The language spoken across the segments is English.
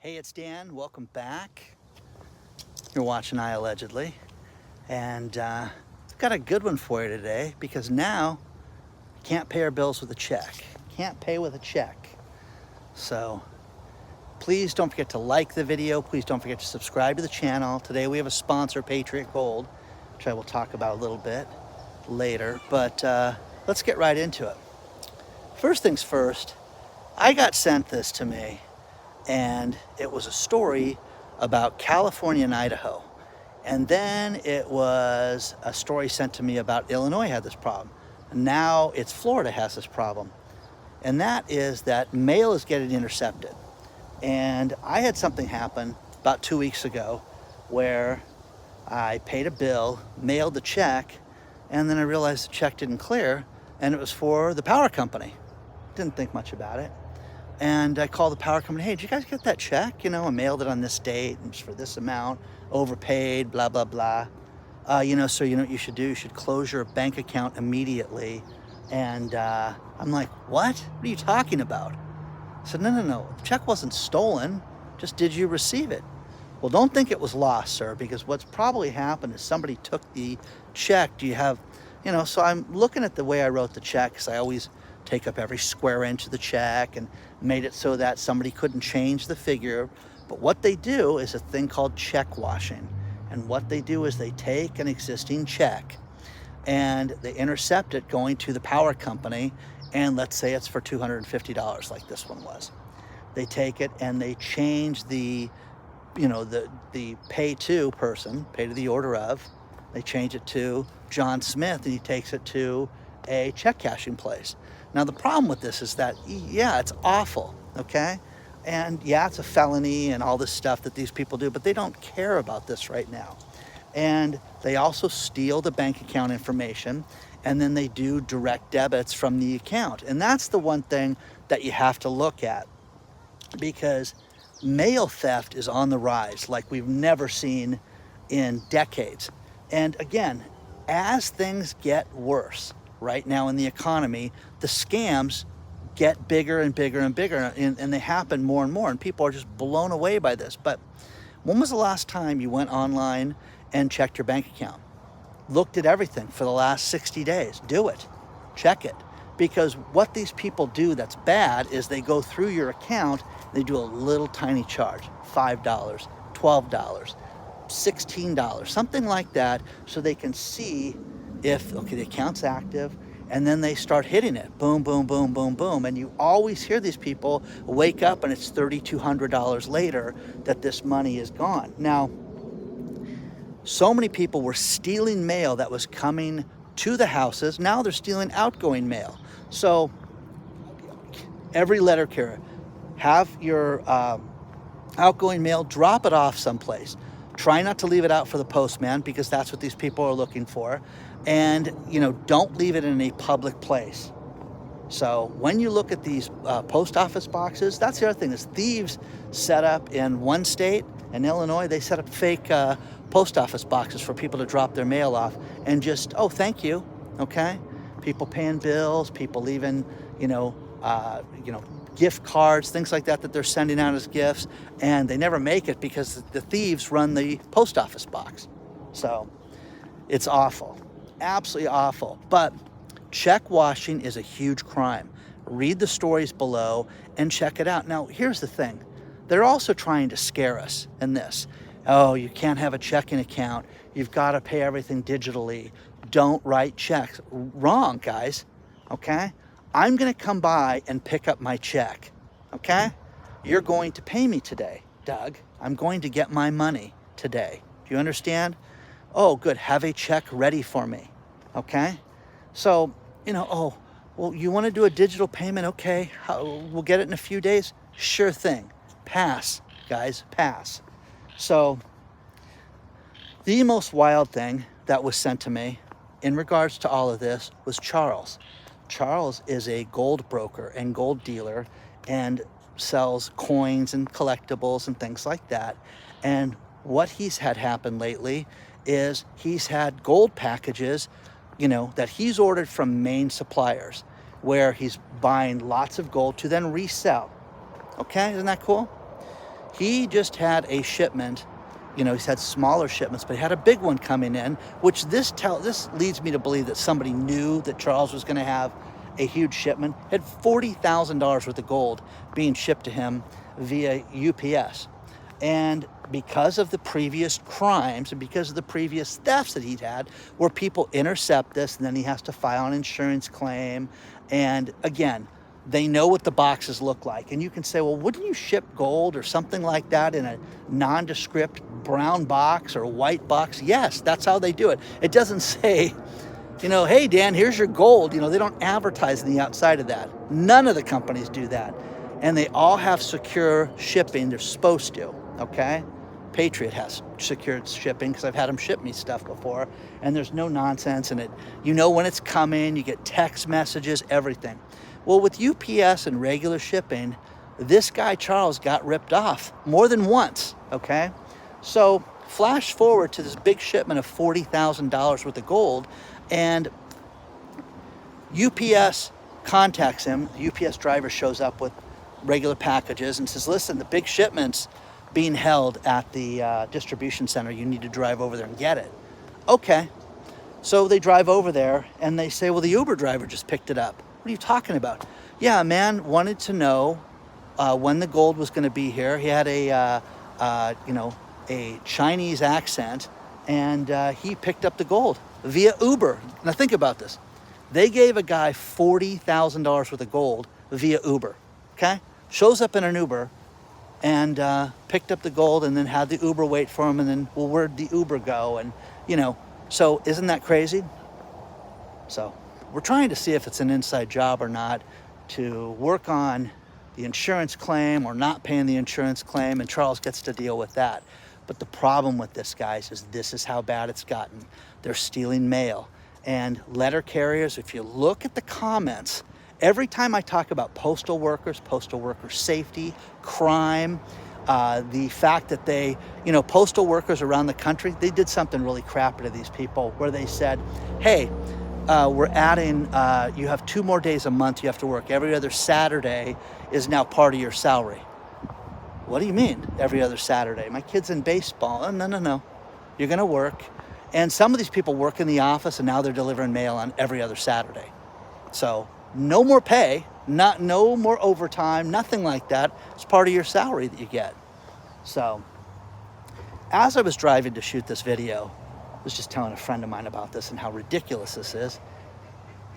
Hey, it's Dan. Welcome back. You're watching iAllegedly. And I've got a good one for you today because now you can't pay our bills with a check. Can't pay with a check. So please don't forget to like the video. Please don't forget to subscribe to the channel. Today we have a sponsor, Patriot Gold, which I will talk about a little bit later. But let's get right into it. First things first, I got sent this to me. And it was a story about California and Idaho. And then it was a story sent to me about Illinois had this problem. And now it's Florida has this problem. And that is that mail is getting intercepted. And I had something happen about 2 weeks ago where I paid a bill, mailed the check, and then I realized the check didn't clear, and it was for the power company. Didn't think much about it. And I called the power company, hey, did you guys get that check? You know, I mailed it on this date, and it's for this amount, overpaid, blah, blah, blah. So you know what you should do? You should close your bank account immediately. And I'm like, what? What are you talking about? I said, no, the check wasn't stolen. Just did you receive it? Well, don't think it was lost, sir, because what's probably happened is somebody took the check. Do you have, so I'm looking at the way I wrote the check, because I always take up every square inch of the check and made it so that somebody couldn't change the figure. But what they do is a thing called check washing. And what they do is they take an existing check and they intercept it going to the power company. And let's say it's for $250 like this one was. They take it and they change the pay to person, pay to the order of, they change it to John Smith, and he takes it to a check cashing place. Now, the problem with this is that, yeah, it's awful, okay? And yeah, it's a felony and all this stuff that these people do, but they don't care about this right now. And they also steal the bank account information, and then they do direct debits from the account. And that's the one thing that you have to look at, because mail theft is on the rise like we've never seen in decades. And again, as things get worse right now in the economy, the scams get bigger and bigger and bigger, and they happen more and more, and people are just blown away by this. But when was the last time you went online and checked your bank account? Looked at everything for the last 60 days. Do it. Check it. Because what these people do that's bad is they go through your account, they do a little tiny charge, $5, $12, $16, something like that, so they can see if, the account's active, and then they start hitting it. Boom, boom, boom, boom, boom. And you always hear these people wake up and it's $3,200 later that this money is gone. Now, so many people were stealing mail that was coming to the houses. Now they're stealing outgoing mail. So every letter carrier, have your outgoing mail, drop it off someplace. Try not to leave it out for the postman, because that's what these people are looking for. And, don't leave it in a public place. So when you look at these post office boxes, that's the other thing, is thieves set up in one state, in Illinois, they set up fake post office boxes for people to drop their mail off and just, oh, thank you, okay? People paying bills, people leaving, gift cards, things like that they're sending out as gifts, and they never make it because the thieves run the post office box. So it's awful, absolutely awful. But check washing is a huge crime. Read the stories below and check it out. Now, here's the thing. They're also trying to scare us in this. Oh, you can't have a checking account. You've got to pay everything digitally. Don't write checks. Wrong, guys, okay? I'm going to come by and pick up my check, okay? You're going to pay me today, Doug. I'm going to get my money today. Do you understand? Oh, good. Have a check ready for me, okay? So, oh, well, you want to do a digital payment? Okay, we'll get it in a few days. Sure thing. Pass, guys, pass. So the most wild thing that was sent to me in regards to all of this was Charles. Charles is a gold broker and gold dealer and sells coins and collectibles and things like that. And what he's had happen lately is he's had gold packages, that he's ordered from main suppliers, where he's buying lots of gold to then resell. Okay, isn't that cool? He just had a shipment. You know, he's had smaller shipments, but he had a big one coming in, which this leads me to believe that somebody knew that Charles was going to have a huge shipment. Had $40,000 worth of gold being shipped to him via UPS. And because of the previous crimes and because of the previous thefts that he'd had, where people intercept this and then he has to file an insurance claim. And again, they know what the boxes look like. And you can say, well, wouldn't you ship gold or something like that in a nondescript brown box or white box? Yes, that's how they do it. It doesn't say, you know, hey, Dan, here's your gold. You know, they don't advertise on the outside of that. None of the companies do that. And they all have secure shipping. They're supposed to, okay? Patriot has secured shipping because I've had them ship me stuff before, and there's no nonsense in it. You know when it's coming, you get text messages, everything. Well, with UPS and regular shipping, this guy, Charles, got ripped off more than once, okay? So flash forward to this big shipment of $40,000 worth of gold, and UPS contacts him. The UPS driver shows up with regular packages and says, listen, the big shipment's being held at the distribution center. You need to drive over there and get it. Okay. So they drive over there and they say, well, the Uber driver just picked it up. What are you talking about? Yeah, a man wanted to know when the gold was going to be here. He had a Chinese accent, and he picked up the gold via Uber. Now think about this. They gave a guy $40,000 worth of gold via Uber, okay? Shows up in an Uber and picked up the gold and then had the Uber wait for him, and then, well, where'd the Uber go? And, you know, so isn't that crazy? So we're trying to see if it's an inside job or not to work on the insurance claim or not paying the insurance claim, and Charles gets to deal with that. But the problem with this, guys, is this is how bad it's gotten. They're stealing mail. And letter carriers, if you look at the comments, every time I talk about postal worker safety, crime, the fact that they, you know, postal workers around the country, they did something really crappy to these people where they said, hey, we're adding, you have 2 more days a month you have to work. Every other Saturday is now part of your salary. What do you mean, every other Saturday? My kid's in baseball. Oh, no. You're going to work. And some of these people work in the office, and now they're delivering mail on every other Saturday. So no more pay, no more overtime, nothing like that. It's part of your salary that you get. So as I was driving to shoot this video, I was just telling a friend of mine about this and how ridiculous this is.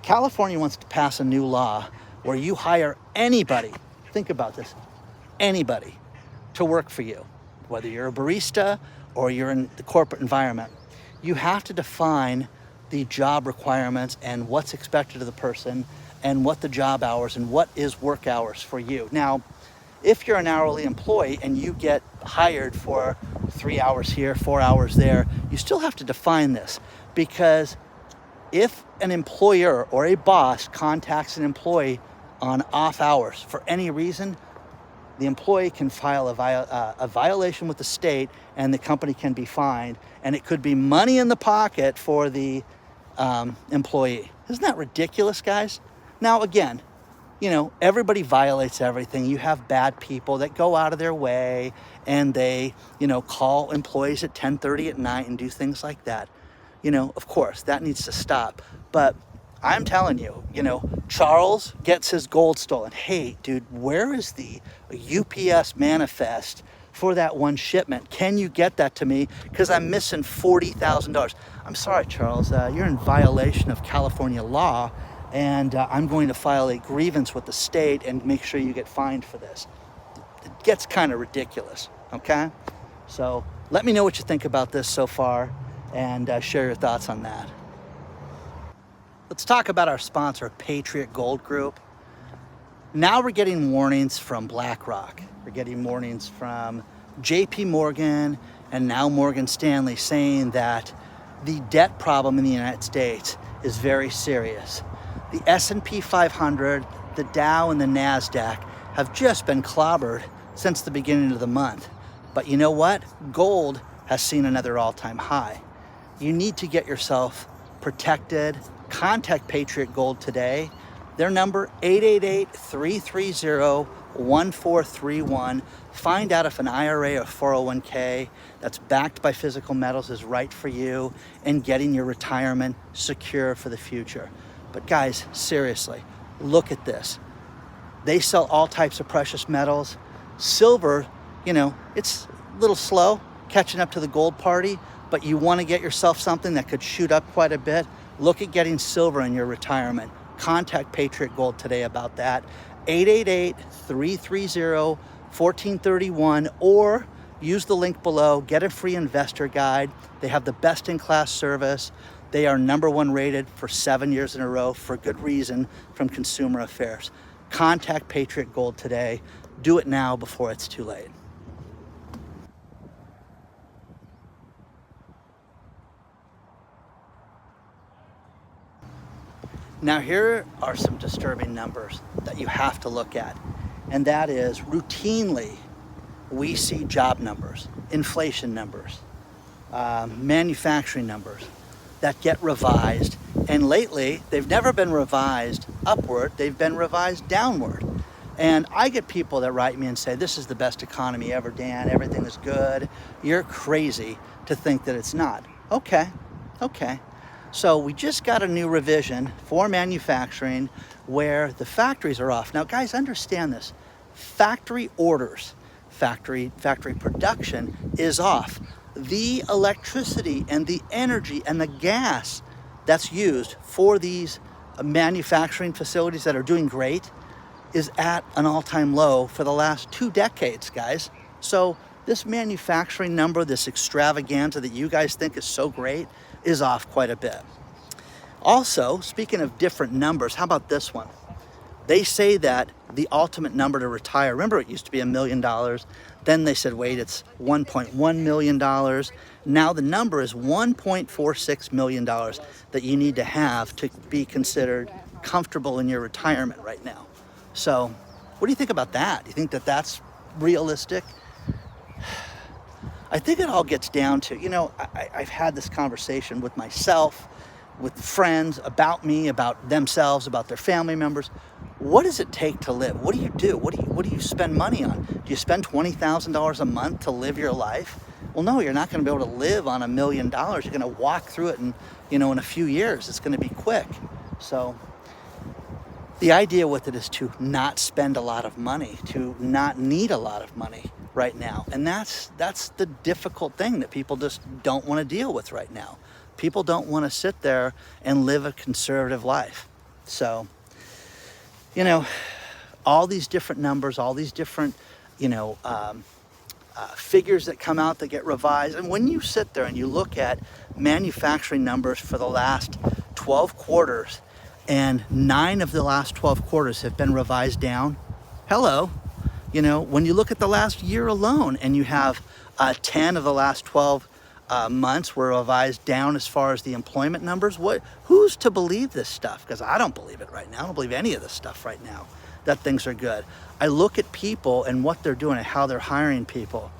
California wants to pass a new law where you hire anybody, think about this, anybody, to work for you, whether you're a barista or you're in the corporate environment. You have to define the job requirements and what's expected of the person and what the job hours and what is work hours for you. Now, if you're an hourly employee and you get hired for 3 hours here, 4 hours there, you still have to define this, because if an employer or a boss contacts an employee on off hours for any reason, the employee can file a violation with the state, and the company can be fined, and it could be money in the pocket for the employee. Isn't that ridiculous, guys? Now, again, you know, everybody violates everything. You have bad people that go out of their way and they, you know, call employees at 10:30 at night and do things like that. You know, of course, that needs to stop. But I'm telling you, you know, Charles gets his gold stolen. Hey, dude, where is the UPS manifest for that one shipment? Can you get that to me? Because I'm missing $40,000. I'm sorry, Charles, you're in violation of California law, and I'm going to file a grievance with the state and make sure you get fined for this. It gets kind of ridiculous, okay? So let me know what you think about this so far, and share your thoughts on that. Let's talk about our sponsor, Patriot Gold Group. Now we're getting warnings from BlackRock. We're getting warnings from JP Morgan and now Morgan Stanley saying that the debt problem in the United States is very serious. The S&P 500, the Dow, and the NASDAQ have just been clobbered since the beginning of the month. But you know what? Gold has seen another all-time high. You need to get yourself protected. Contact Patriot Gold today. Their number, 888-330-1000. 1431. Find out if an IRA or 401k that's backed by physical metals is right for you and getting your retirement secure for the future. But guys, seriously, look at this. They sell all types of precious metals. Silver, it's a little slow catching up to the gold party, but you want to get yourself something that could shoot up quite a bit. Look at getting silver in your retirement. Contact Patriot Gold today about that. 888-330-1431, or use the link below. Get a free investor guide. They have the best-in-class service. They are #1 rated for 7 years in a row for good reason from Consumer Affairs. Contact Patriot Gold today. Do it now before it's too late. Now here are some disturbing numbers that you have to look at, and that is routinely we see job numbers, inflation numbers, manufacturing numbers that get revised, and lately they've never been revised upward, they've been revised downward. And I get people that write me and say, this is the best economy ever, Dan, everything is good. You're crazy to think that it's not. Okay. So we just got a new revision for manufacturing where the factories are off. Now guys, understand this. Factory orders, factory production is off. The electricity and the energy and the gas that's used for these manufacturing facilities that are doing great is at an all-time low for the last 2 decades, guys. So this manufacturing number, this extravaganza that you guys think is so great, is off quite a bit. Also, speaking of different numbers, how about this one? They say that the ultimate number to retire, remember it used to be $1 million, then they said, wait, it's $1.1 million. Now the number is $1.46 million that you need to have to be considered comfortable in your retirement right now. So what do you think about that? Do you think that that's realistic? I think it all gets down to, I've had this conversation with myself, with friends, about me, about themselves, about their family members. What does it take to live? What do you do? What do you spend money on? Do you spend $20,000 a month to live your life? Well, no, you're not going to be able to live on $1 million. You're going to walk through it in a few years. It's going to be quick. So the idea with it is to not spend a lot of money, to not need a lot of money right now. And that's the difficult thing that people just don't want to deal with right now. People don't want to sit there and live a conservative life. So, all these different numbers, all these different, figures that come out that get revised. And when you sit there and you look at manufacturing numbers for the last 12 quarters, and 9 of the last 12 quarters have been revised down. Hello. When you look at the last year alone and you have 10 of the last 12 months were revised down as far as the employment numbers, who's to believe this stuff? Because I don't believe it right now. I don't believe any of this stuff right now, that things are good. I look at people and what they're doing and how they're hiring people.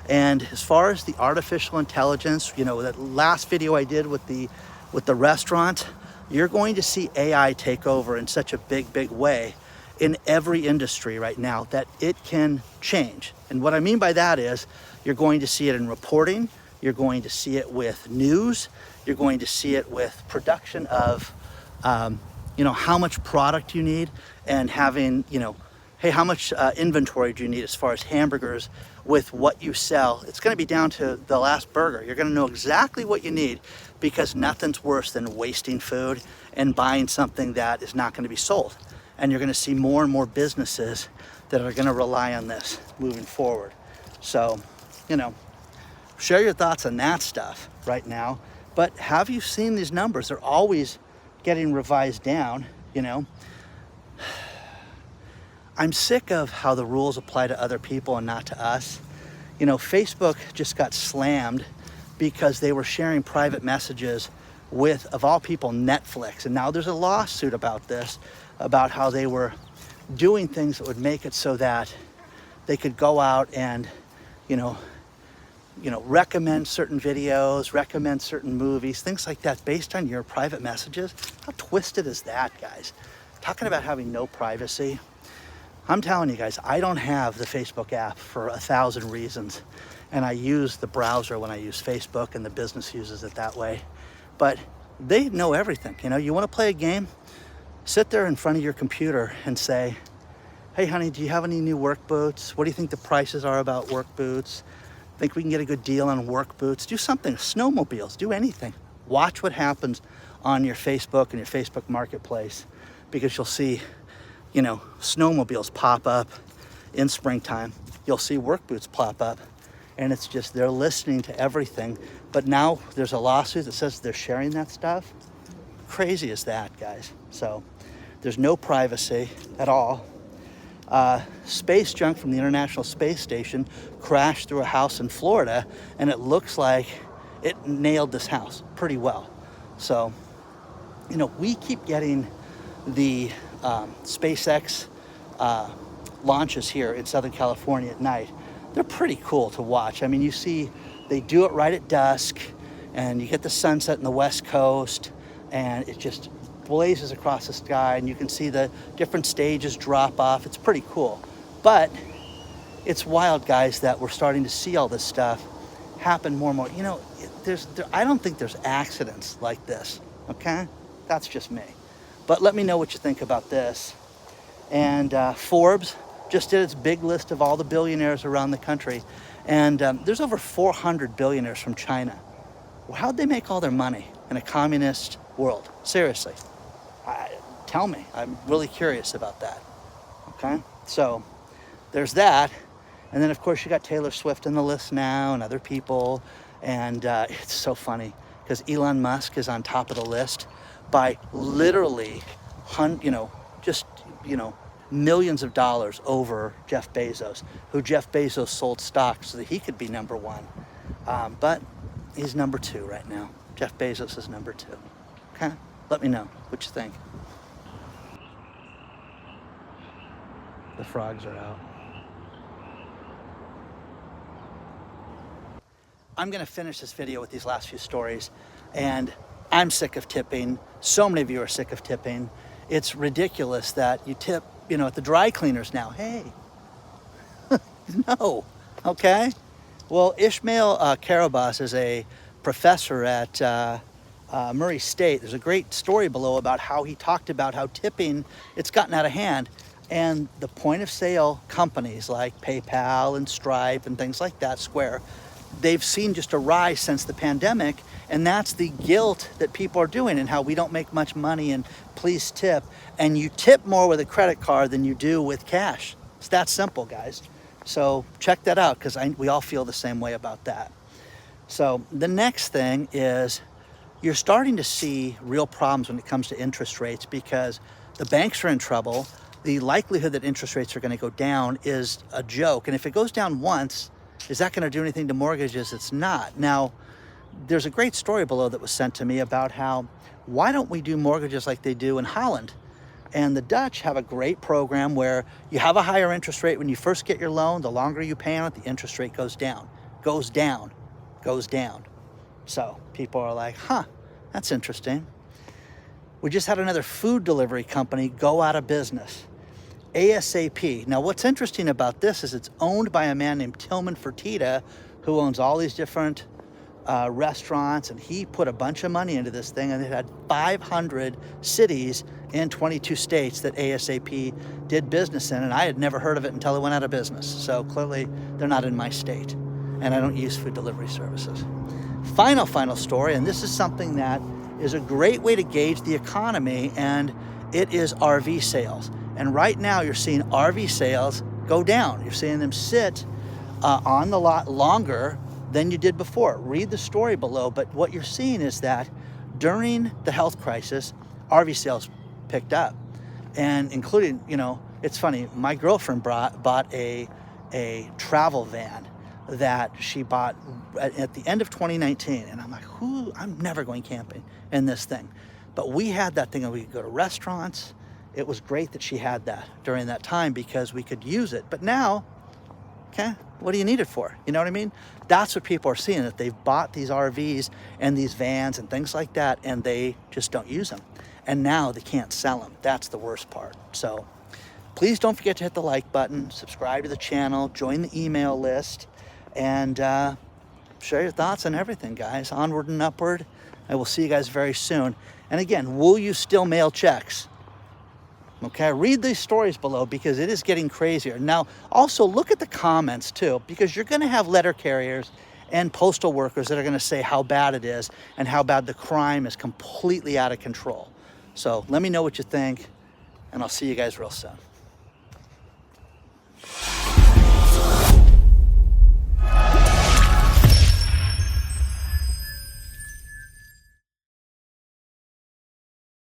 And as far as the artificial intelligence, that last video I did with the restaurant, you're going to see AI take over in such a big way in every industry right now that it can change. And what I mean by that is you're going to see it in reporting, you're going to see it with news, you're going to see it with production of, how much product you need and having, hey, how much inventory do you need as far as hamburgers with what you sell? It's going to be down to the last burger. You're going to know exactly what you need because nothing's worse than wasting food and buying something that is not going to be sold. And you're going to see more and more businesses that are going to rely on this moving forward. So, share your thoughts on that stuff right now. But have you seen these numbers? They're always getting revised down, I'm sick of how the rules apply to other people and not to us. Facebook just got slammed because they were sharing private messages with, of all people, Netflix. And now there's a lawsuit about this, about how they were doing things that would make it so that they could go out and, recommend certain videos, recommend certain movies, things like that based on your private messages. How twisted is that, guys? Talking about having no privacy. I'm telling you guys, I don't have the Facebook app for 1,000 reasons. And I use the browser when I use Facebook, and the business uses it that way. But they know everything. You know, you want to play a game? Sit there in front of your computer and say, hey honey, do you have any new work boots? What do you think the prices are about work boots? Think we can get a good deal on work boots? Do something, snowmobiles, do anything. Watch what happens on your Facebook and your Facebook marketplace, because you'll see, you know, snowmobiles pop up in springtime. You'll see work boots pop up, and it's just, they're listening to everything. But now there's a lawsuit that says they're sharing that stuff. Crazy is that, guys? So there's no privacy at all. Space junk from the International Space Station crashed through a house in Florida, and it looks like it nailed this house pretty well. So, you know, we keep getting the SpaceX launches here in Southern California at night. They're pretty cool to watch. I mean, you see, they do it right at dusk, and you get the sunset in the West Coast, and it just blazes across the sky, and you can see the different stages drop off. It's pretty cool. But it's wild, guys, that we're starting to see all this stuff happen more and more. You know, I don't think there's accidents like this, okay? That's just me. But let me know what you think about this. And Forbes just did its big list of all the billionaires around the country. And there's over 400 billionaires from China. Well, how'd they make all their money in a communist world? Seriously. Tell me. I'm really curious about that. Okay? So there's that. And then, of course, you got Taylor Swift in the list now and other people. And it's so funny because Elon Musk is on top of the list by literally, millions of dollars over Jeff Bezos, who Jeff Bezos sold stock so that he could be number one. But he's number two right now. Jeff Bezos is number two. Okay? Let me know what you think. The frogs are out. I'm going to finish this video with these last few stories, and I'm sick of tipping. So many of you are sick of tipping. It's ridiculous that you tip, at the dry cleaners now. Hey, no, okay? Well, Ishmael Karabas is a professor at Murray State. There's a great story below about how he talked about how tipping, it's gotten out of hand. And the point of sale companies like PayPal and Stripe and things like that, Square, they've seen just a rise since the pandemic, and that's the guilt that people are doing and how we don't make much money and please tip. And you tip more with a credit card than you do with cash. It's that simple, guys. So check that out, because we all feel the same way about that. So the next thing is you're starting to see real problems when it comes to interest rates, because the banks are in trouble. The likelihood that interest rates are going to go down is a joke. And if it goes down once, is that going to do anything to mortgages? It's not. Now, there's a great story below that was sent to me about how, why don't we do mortgages like they do in Holland? And the Dutch have a great program where you have a higher interest rate when you first get your loan. The longer you pay on it, the interest rate goes down, goes down, goes down. So people are like, huh, that's interesting. We just had another food delivery company go out of business. ASAP. Now, what's interesting about this is it's owned by a man named Tillman Fertitta, who owns all these different restaurants, and he put a bunch of money into this thing, and it had 500 cities in 22 states that ASAP did business in, and I had never heard of it until it went out of business. So clearly they're not in my state, and I don't use food delivery services. Final story, and this is something that is a great way to gauge the economy, and it is RV sales. And right now you're seeing RV sales go down. You're seeing them sit on the lot longer than you did before. Read the story below, but what you're seeing is that during the health crisis, RV sales picked up. And including, it's funny, my girlfriend bought a travel van that she bought at the end of 2019. And I'm like, I'm never going camping in this thing. But we had that thing, and we could go to restaurants. It was great that she had that during that time because we could use it. But now, okay, what do you need it for? You know what I mean? That's what people are seeing, that they've bought these RVs and these vans and things like that, and they just don't use them. And now they can't sell them. That's the worst part. So Please don't forget to hit the like button, subscribe to the channel, join the email list, and share your thoughts on everything, guys. Onward and upward. I will see you guys very soon. And again, will you still mail checks? Okay, read these stories below because it is getting crazier. Now, also look at the comments too, because you're going to have letter carriers and postal workers that are going to say how bad it is and how bad the crime is completely out of control. So let me know what you think, and I'll see you guys real soon.